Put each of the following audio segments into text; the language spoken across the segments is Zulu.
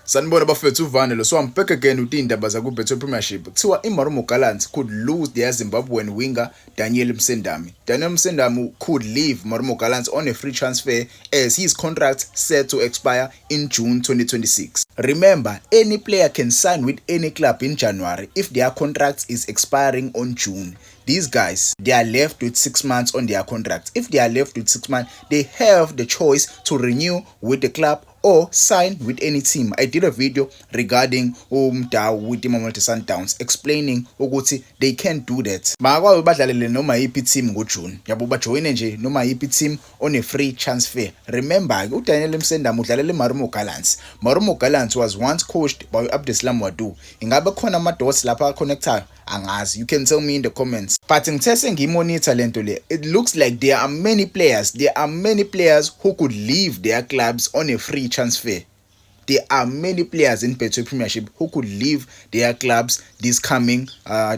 Sanibona bafethu uVanelo. So I'm back again with indaba zaku-Betway Premiership. Kuthiwa iMarumo Gallants could lose their Zimbabwean winger Deon Msendami. Deon Msendami could leave Marumo Gallants on a free transfer as his contract set to expire in June 2026. Remember, any player can sign with any club in January if their contract is expiring on June. These guys, they are left with 6 months on their contract. If they are left with 6 months, they have the choice to renew with the club or sign with any team. I did a video regarding Mudau with Mamelodi Sundowns explaining ukuthi they can't do that. Bakwazi badlalele noma yipi team ngoJune. Yabo bajoine nje noma yipi team on a free transfer. Remember, uDaniel Msendami udlalela eMarumo Gallants. Marumo Gallants was once coached by Abdeslam Wadu. Ingabe khona ama dots lapha connectayo? Angazi. You can tell me in the comments. But ngithese ngimonitor lento le. It looks like there are many players who could leave their clubs on a free transfer. There are many players in Betway Premiership who could leave their clubs this coming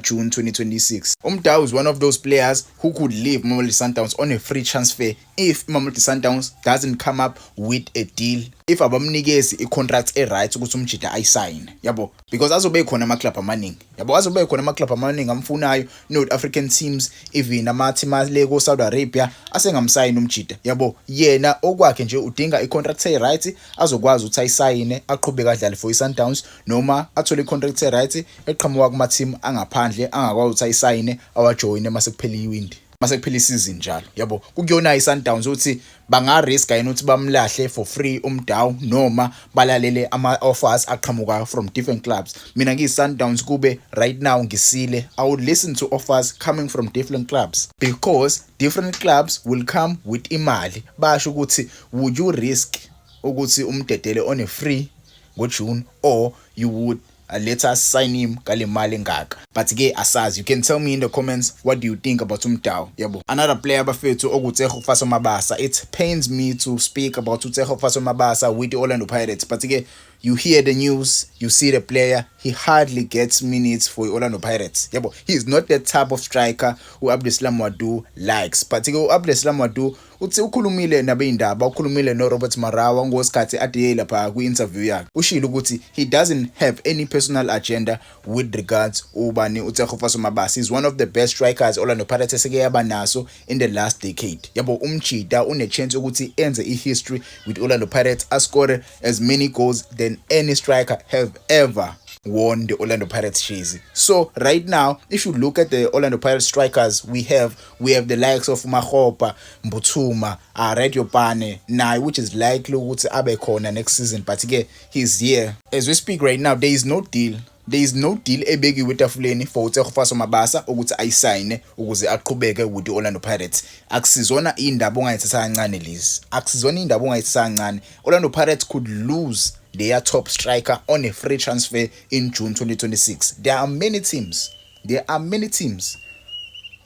June 2026. Mudau is one of those players who could leave Mamelodi Sundowns on a free transfer if Mamelodi Sundowns doesn't come up with a deal. If abamnikezi i-contract right ukuthi umjida ayisign, yabo, because azobe khona ama-club amaningi, yabo, azobe khona ama-club amaningi amfunayo, North African teams, even ama-team aleko Saudi Arabia asengamsayini umjida, yabo. Yena okwakhe nje udinga i-contract right azokwazi ukuthi ayisayine aqhubeke adlale for i-Sundowns noma athole i-contract right eqhamuka kuma-team angaphandle angakwazi ukuthi ayisayine awajoyine mase kuphela iwindi. Mase kuphela isizini njalo, yabo. Kukuyona iSundowns ukuthi banga-risk yini ukuthi bamlahle for free uMudau noma balalele ama-offers aqhamuka from different clubs. Mina ngiyi-Sundowns kube right now ngisile, I would listen to offers coming from different clubs because different clubs will come with imali. Basho ukuthi would you risk ukuthi umdedele on a free ngoJune or you would let us sign him ngale mali engaka. But ke asazi, you can tell me in the comments what do you think about Mudau, yabo. Another player bafethu okuTseho Faso Mabasa. It pains me to speak about uTseho Faso Mabasa with the Orlando Pirates, but ke you hear the news, you see the player, he hardly gets minutes for Orlando Pirates, yabo. He is not the type of striker who Abdeslam Wadu likes, but ke Abdeslam Wadu uthi ukhulumile nabeyindaba, ukhulumile no Robert Marawa ngosikhathi ade lapha ku-interview yakhe. Ushilo ukuthi he doesn't have any personal agenda with regards ubani uTseho Faso Mabasa. He's one of the best strikers Orlando Pirates eseke yaba naso in the last decade, yabo. Umjida une chance ukuthi enze i-history with Orlando Pirates, ascore as many goals than any striker have ever won the Orlando Pirates jersey. So right now, if you look at the Orlando Pirates strikers we have the likes of Mahopa, Mbutsuma, Radio Pane, Nai, which is likely ukuthi abe khona next season, but again, he's here. As we speak right now, there is no deal ebekiwe etafuleni for uTseho Faso Mabasa ukuthi ayisayine ukuze aqhubeke with the Orlando Pirates. Akusizona indaba ongayithatha kancane lezi. Akusizona indaba ongayithatha kancane. Orlando Pirates could lose their top striker on a free transfer in June 2026. There are many teams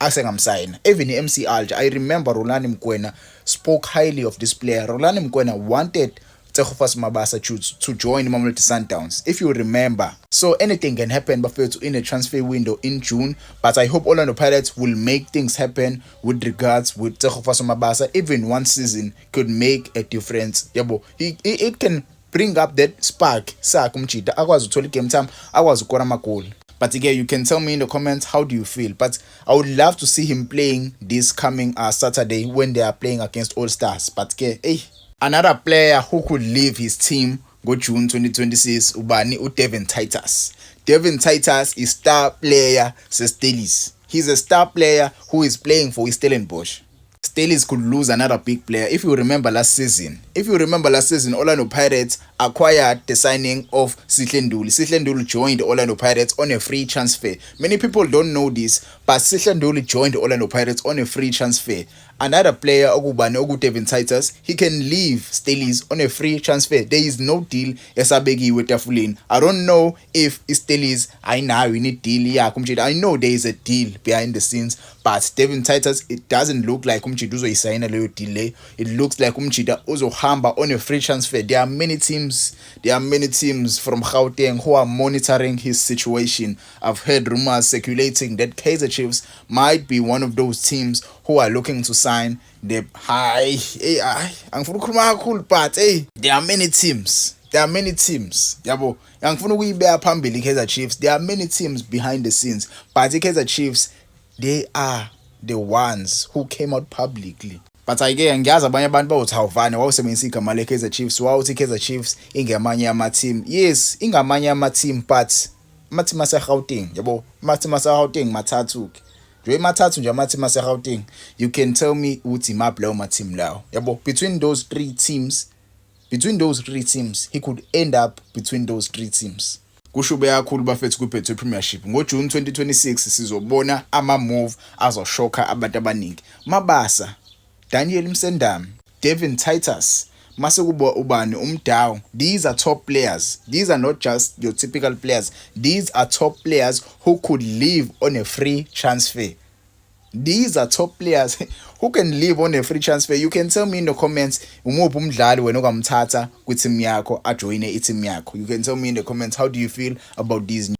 asengamsayina. Even MC Alger, I remember Rolani Mkwena spoke highly of this player. Rolani Mkwena wanted Tseho Faso Mabasa to join Mamelodi Sundowns, if you remember. So anything can happen bafethu in a transfer window in June, but I hope Orlando Pirates will make things happen with regards with Tseho Faso Mabasa. Even one season could make a difference, yabo. It can bring up that spark sakhe umjida akwazi uthola game time, akwazi ukora amagoli. But again, you can tell me in the comments how do you feel. But I would love to see him playing this coming Saturday when they are playing against All Stars. But hey, another player who could leave his team go June 2026 ubani Deon Titus. Deon Titus is star player Stelis. He's a star player who is playing for Stellenbosch. Stelis could lose another big player. If you remember last season, Orlando Pirates acquired the signing of Sihle Nduli. Sihle Nduli joined Orlando Pirates on a free transfer. Many people don't know this, but Sihle Nduli joined Orlando Pirates on a free transfer. Another player, Deon Titus, he can leave Stelis on a free transfer. There is no deal esabeki with Tafulin. I don't know if Stelis, I know we need deal. I know there is a deal behind the scenes, but Deon Titus, it doesn't look like umjida uzoyisayina leyo delay. It looks like umjida uzohamba on a free transfer. There are many teams from Gauteng who are monitoring his situation. I've heard rumors circulating that Kaizer Chiefs might be one of those teams who are looking to sign the high. But there are many teams there are many teams, yabo. Angifuna ukuyibeka phambili iKaizer Chiefs. There are many teams behind the scenes, but iKaizer Chiefs, they are the ones who came out publicly. But ayike ngiyazi abanye abantu bawuthi awuvane wawusebenzisa igama leKaizer Chiefs, wawuthi iKaizer Chiefs ingamanye ama-team. Yes, ingamanye ama-team, but ama-team ase-Gauteng, yabo. Ama-team ase-Gauteng mathathu ke. Nje mathathu nje ama-team ase-Gauteng. You can tell me ukuthi imaphi lawo ma-team lawo, yabo. Between those three teams, he could end up between those three teams. Kushube kakhulu bafethu kuBetway Premiership. NgoJune 2026 sizobona ama-move azoshokha abantu abaningi. Mabasa, Daniel Msendami, Deon Titus, mase kuba ubani Mudau. These are top players. These are not just your typical players. These are top players who could leave on a free transfer. These are top players who can live on a free transfer. You can tell me in the comments umuphi umdlali wena okamthatha ku team yakho ajoine i team yakho. You can tell me in the comments how do you feel about these